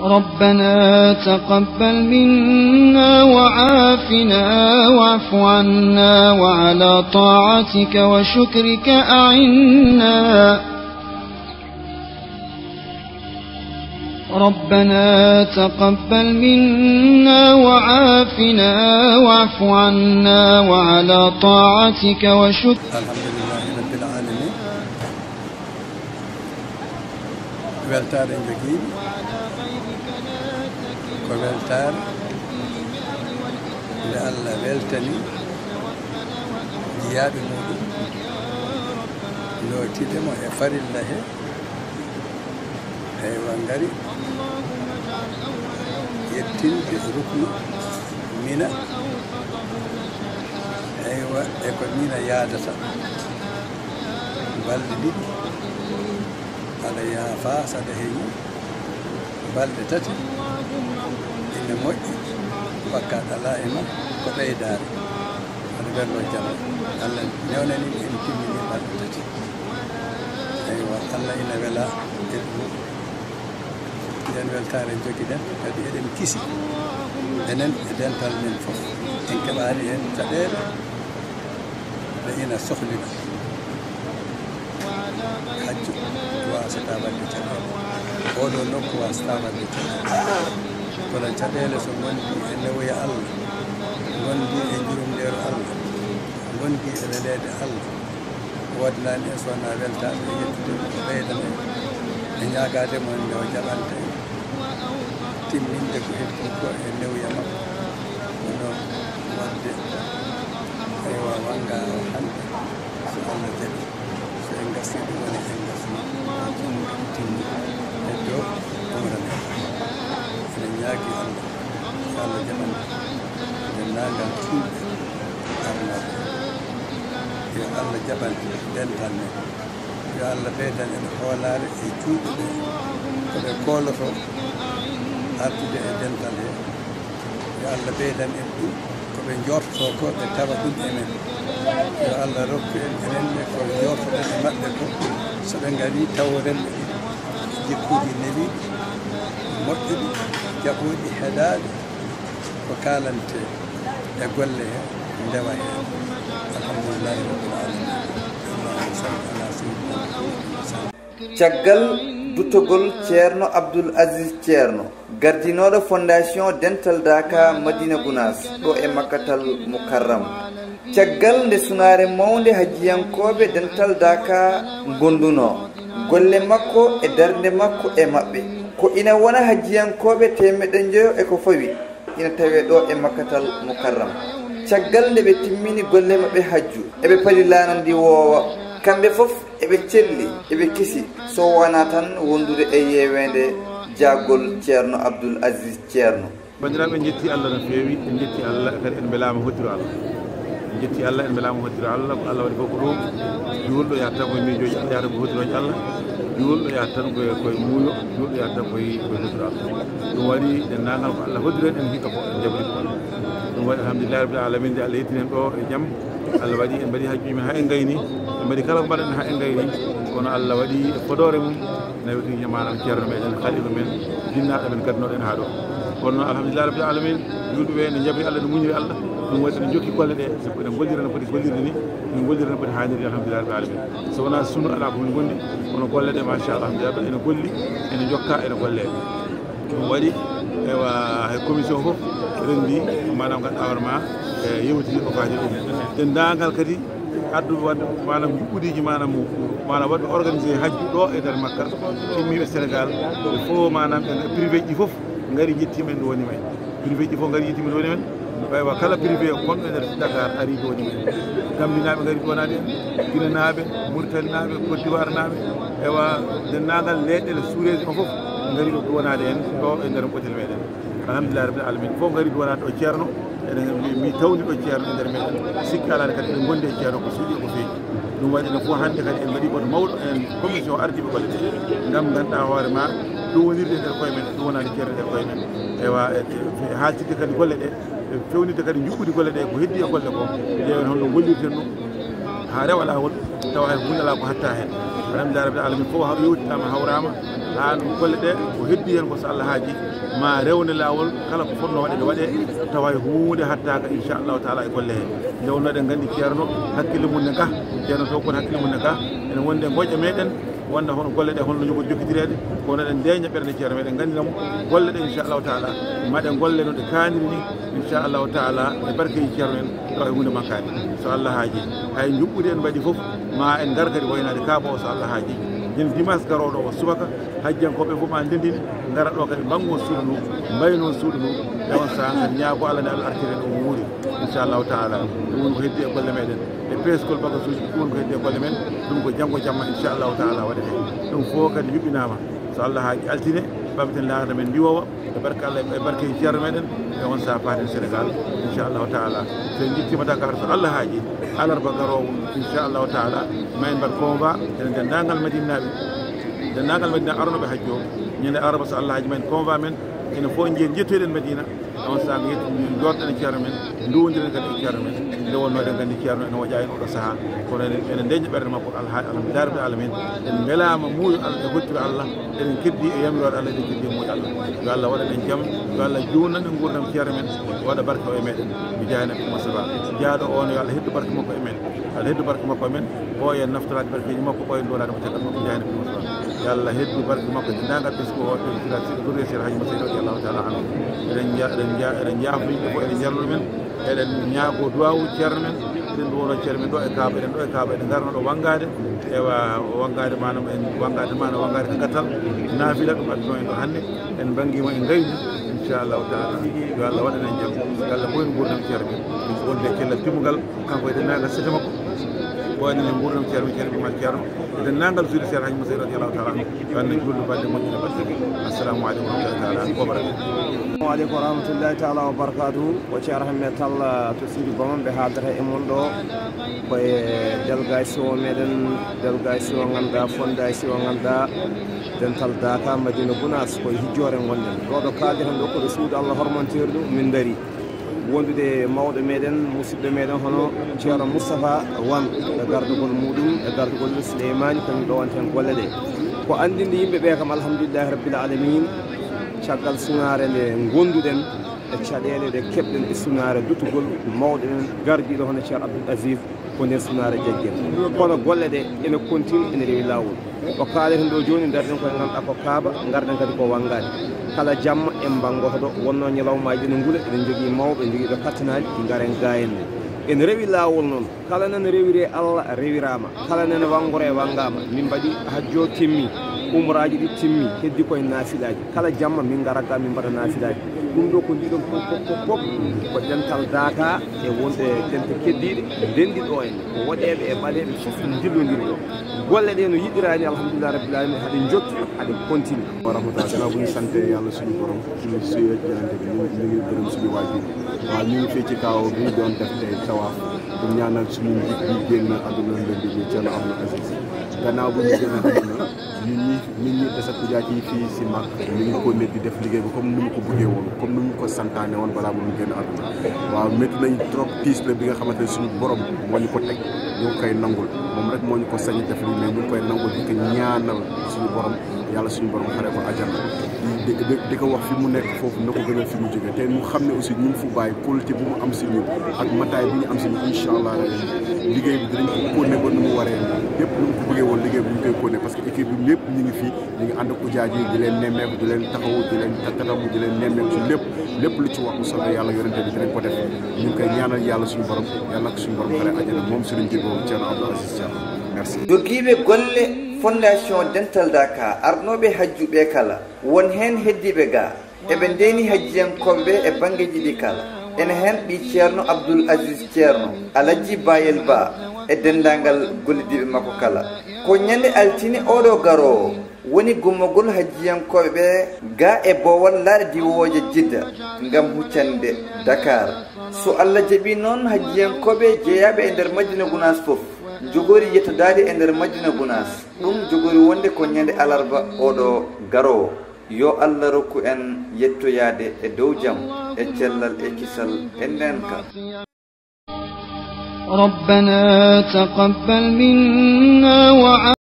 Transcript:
ربنا تقبل منا وعافنا واعف عنا وعلى طاعتك وشكرك أعنا ربنا تقبل منا وعافنا واعف عنا وعلى طاعتك وشكرك. الحمد لله رب العالمين. weltar en jogii ko weltar nde Allah weltani jiyaaɓe muɗum lootidemo e farilla he eywa ngari yettinde ruknu mina eywa e ko mina yaadata balɗe ɗiɗi aɗa yaafa saɗa heeñi balɗe tati ine moƴƴi wakkat ala e ma ko ɓeydaare aɗa wello jama Allah newnani en timmini balɗe tati eywa Allah ina wela e ɗum nden weltare jogiɗen kadi eɗen kisi enen e dental men fof en keɓani hen caɗele nde ina sohlina hajju wasata wadde caɗele oɗo nokku wasata wadde caɗele kono caɗele so gondi e newoya Allah gondi e jurumɗero Allah gondi e leleɗe Allah wadnani en sowona weltaɓe e yettude ko ɓeydan en e ñagade mon nde o jaɓante timminde ko heddi ko e newya makko kono wadde eywa wanga hande so Allah jaɓi so en gasi ɗum woni en gasni timmi e dow umrane enen ñaagui Allah so Allah jaɓanta nden nagal timɓe arnoɓe yo Allah jaɓante dental men yo Allah ɓeydan en hoolare e juuɗe ɗe koɓe kooloto artude e dental he yo Allah ɓeydan en ɗum koɓe jorto ko ɓe tawa ɗum emen yo Allah rokku en enenne ko jortoɗen e maɓɓe ko so ɓe ngari tawren jikkuji newiɗi moƴƴuɗi jaɓuɗi heɗaɗi ko kalante e golle he ndewa hen alhamdulillahi rabbil alamin allahumma salli ala sayyidina caggal duttogol ceerno Abdoul Aziz Ceerno gardinoɗo fondation dental Daka Madina Gounass ɗo e Makkatal Mukarram caggal nde sunare mawde hajiyankoɓe dental Daka gonduno golle makko e darde makko e maɓɓe ko ina wona hajiyankoɓe temeɗe joyo e ko fawi ina tawe ɗo e Makkatal Mukarram caggal nde ɓe timmini golle maɓɓe hajju eɓe paali lanandi woowa kamɓe fof eɓe celli eɓe kisi so wona tan wondude e yewede jaggol ceerno Abdoul Aziz Ceerno. bandiraɓe en jetti Allah no feewi en jetti Allah kadi en belama hoddiro Allah en jetti Allah en belama hoddiro Allah ko Allah waɗi fof ko ɗum juulɗo yahat tan koye miijoji Allah yahata ko hoddiroji Allah juulɗo yahat tan koye muuyo juulɗo yahat tan koye hoddiro Allah ɗum waɗi dennagal ko Allah hoddiren en hikka ko en jabri ko ɗum waɗi alhamdulillahi rabbil alamin nde Allah yettinen ɗo e jaam Allah waɗi en mbaɗi hajjuji men ha en gayni en mbaɗi kala ko mbaɗen ha en gayni kono Allah waɗi fodore mum naweti manam ceerno meɗen khalifa men jinnaɗo men gadnoɗen ha ɗo kono noon alhamdulillahi rabbil alamin julɓeɓe ne jabri Allah ne muñiri Allah ɗum waɗi ene jokki golle ɗe sabu eɗen gollira no foti gollirde ni min gollira no foti hannirde alhamdulillahi rabbil alamin so wona sunu ala komin gondi kono golle ɗe machallah alhamdulillah ene golli ene jokka ene golle ɗum waɗi ewa hay commission fof rendi manam ganduɗa hoorema e yewtidi ko faati ɗum dendagal kadi addu wadde manam juɓɓudiji manam wadde organisé hajju ɗo e nder Makka timmiɓe Sénégal e fof manam en privé ji fof ngari jettimen ɗo woni men privé ji fof ngari jettimen ɗo woni men ɓaywa kala privé gonɗo e nder Dakar ari ɗo woni men Gambinaɓe ngari ɗonade en Guinée naɓe Mauritanie naɓe Côte d'Ivoire naɓe ewa dendagal leyɗele sous-région fof ngari ɗo ɗuwonade en ɗo e nder ɓotel meɗen alhamdulillahi rabbil alamin fof ngari ɗuwonade ɗo ceerno eɗen mi tawni ɗo ceerno e nder meɗen sikki alade kadi eɗen gondi e ceerno ko suuɗi ko feeji ɗum waɗi no fof hannde kadi en mbaɗi boto mawɗo en commission ardiɓe golle ɗe ngam ganduɗa hoore ma ɗum wonirde e nder koye men ɗum wonade ceerno e nder koye men ewa haaltidde kadi golle ɗe fewnide kadi juɓɓude golle ɗe ko heddi e golle ko ƴeewen holno gollirten ɗum ha rewa lawol tawa hay hunala ko hatta hen alhamdulillah rabbil alamin fof har yewtitama hawrama ha ɗum golle ɗe ko heddi hen ko so Allah haaji ma rewne lawol kala ko fonno waɗede waɗe tawa hunde hattaka inchallahu taala e golle he nde wonno eɗen gandi ceerno hakkille mum ne ga ceerno to kon hakkille mum ne ga ene wonde goƴƴe meɗen wonda hono golle ɗe holno jogo jokkitirede kono eɗen deeña ɓerde ceerno meɗen gandinamo golle ɗe inchallahu taala maɗen golle no ɗe kaniri ni inchallahu taala e barkeji ceerno en tawa e hunde makkade so Allah haaji hay juɓɓudi en mbaɗi foof ma en gar kadi waynade kaaba o so Allah haaji nden dimanche garoɗo o subaka hajjankoɓe fof ma ndendini gara ɗo kadi mbango suudu ndu mbayno suudu ndu e on saha kadi ñaago Allah nde Allah artire en o wuuri inchallahu taala ɗum woni ko heddi e golle meɗen e peskol bagasuji ɗum woni ko heddi e golle men ɗum ko janggo jamma inchallahu taala waɗete ɗum fof kadi yuɓɓinama so Allah haaji altine ɓamten laarde men mbiwowa e barke Allah e barke ceerno meɗen e on saha paten Sénégal inchallahu taala so en jittima Dakar so Allah haaji alarba garowo inchallahu taala ma en mbaɗ convoi enen dendagal madinaɓe dendagal madina arnoɓe hajjo ñande araba so Allah haaji ma en convoi men ene fof jeen jettoyɗen Madina on saha jorɗen e ceerno men ndowodiren kadi e ceerno men nde wonno eɗen gandi ceerno ene woƴƴa en oɗo saaha kono enen deeƴa ɓerde makko alhamdulillah rabbil alamin en belama muuyo Allah e hottude Allah eɗen keddi e yamirode Allah eɗen keddi e muuyo Allah yo Allah waɗa en jaam yo Allah juutnan en gurdam ceerno men waɗa barke o e meɗen mi jahana ɓe masaba jaaɗo on yo Allah heddu barke makko e men Allah heddu barke makko e men o en naftorade barkeji makko o en ɗolade mo caggal makko jahana ɓe masaba yo Allah heddu barke makko dendagal ɓesgo o ɓe Cheikh Hadji Moussa radiyallahu taala anhu eɗen jaafo yimɓe fof eɗen jarno men eɗen ñaago duwawu ceerno men eɗen ɗuwono ceerno men ɗo e kaaba eɗen ɗo e kaaba eɗen garno ɗo wangade ewa wangade manam en wangade manam wangade ko gattal naafila ɗum adduno en ɗo hannde en bangguima en gayni inchallahu taala yo Allah waɗan en jaam yo Allah ɓoyen gurdam ceerno men wonde cellal timmugal kanko e dennagal sete makko ɓoynen en gurdam ceerno ceerno ɗumal ceerno e dennagal suudu Cheikh Hadji Moussa radiyallahu taala anhu yo Allah jullu badde moƴƴina badde assalamu aleykum wa rahmatullahi taala wa barakatuh aleykum wa rahmatullahi taala wa barakatuhu o ceerno hammed talla to sidi bamam ɓe haaldata e mon ɗo koye délégation meɗen délégation ganduɗa fondation ganduɗa dental Daka Madina Gounass koye hijjore gonɗen ɗo ɗo kalde tan ɗo koɗo suudu Allah hormanteeri ɗum min daari wondude mawɗo meɗen musidɗo meɗen hono ceerno Moustapha Wan e gardugol muɗum e gardugol Souleymani kañum ɗo wonten golle ɗe ko andinde yimɓe ɓe kam alhamdulillahi rabbil alamin caggal sunare nde gonduɗen e caɗele ɗe keɓɗen e sunare dutugol mawɗo men gardiɗo hono ceerno Abdoul Aziz ko nder sunare jaggel kono golle ɗe ene continue ene rewi lawol o kaaleten ɗo joni darɗen koye ganduɗa ko kaaba garɗen kadi ko wangade kala jamma en bangotoɗo wonno ñalawmaji ene guula eɗen jogui mawɓe jogui ɓe kattanaji garen gayenne en rewi lawol noon kala nana rewire Allah rewirama kala nana wangore wangama min mbaɗi hajjo timmi umraji ɗi timmi heddi koye nafilaji kala jamma min garaga min mbaɗa nafilaji ɗum ɗo ko ndiɗon fof ko dental Daka e wonɓe dente keddiɗe ndendiɗo en ko waɗeɓe e ɓaleɓe fof dillodiri ɗo golle ɗe no yiɗirani alhamdulillah rabbil alamin haɗen jokki haɗen continue wa rahmatullah gannaaw bu ñu sante yàlla suñu borom suñu suye jërante bi ñu ngi gërëm suñu waajur waaw ñu ngi fii ci kaw bi ñu doon def tey tawaaf pour ñaanal suñu njiit bi génn àdduna leen di Thierno Abdoul Aziz gannaaw bu ñu génn àdduna nit ñi desa kujaa ci fii si mag ñu ngi ko nekk di def liggéey bi comme ni mu ko bëggee woon comme ni mu ko santaane woon balaa mu génn àdduna waaw métti nañ trop tiis la bi nga xamante ne suñu borom moo ñu ko teg ñu koy nangul moom rek moo ñu ko sañ def li mais ñu koy nangul di ko ñaanal suñu borom yàlla suñu borom xare ko àjjana di ko wax fi mu nekk foofu na ko gënal fi mu jógee te ñu xam ne aussi ñu ngi fu bàyyi qualité bu mu am si ñun ak mataay bi ñu am si ñun incha allah liggéey bi dinañ ko kóone ba nu mu waree lépp nu mu ko bëggee woon liggéey bi ñu koy kóone parce que équipe bi lépp ñu ngi fii ñu ngi ànd ak ujaaj yi di leen nemmeeku di leen taxawu di leen tatamu di leen nemmeeku ci lépp lu ci wax bu soobee yàlla yorente bi dinañ ko def ñu ngi koy ñaanal yàlla suñu borom yàlla ko suñu borom xare àjjana moom suñu njiit boobu Thierno Abdoul Aziz Thiam merci jogiiɓe golle fondation dental Daka arnoɓe hajjuɓe kala won hen heddiɓe ga eɓe ndeni hajjiyankoɓe e banggueji ɗi kala ene hen ɓi ceerno Abdoul Aziz ceerno Alaji Bayel Ba e dendagal gollidiɓe makko kala ko ñande altine oɗo garowo woni gummagol hajjiyankoɓe ɓe ga e bowal laaɗe diwoje Jidda gam huccande Dakar so Allah jaaɓi noon hajjiyankoɓe jeeyaɓe e nder Madina Gounass foof jogori yettodade e nder Madina Gounass ɗum jogori wonde ko ñande alarba oɗo garowo yo Allah rokku en yettoyade e dow jaam e cellal e kisal e nden ka ربنا تقبل منا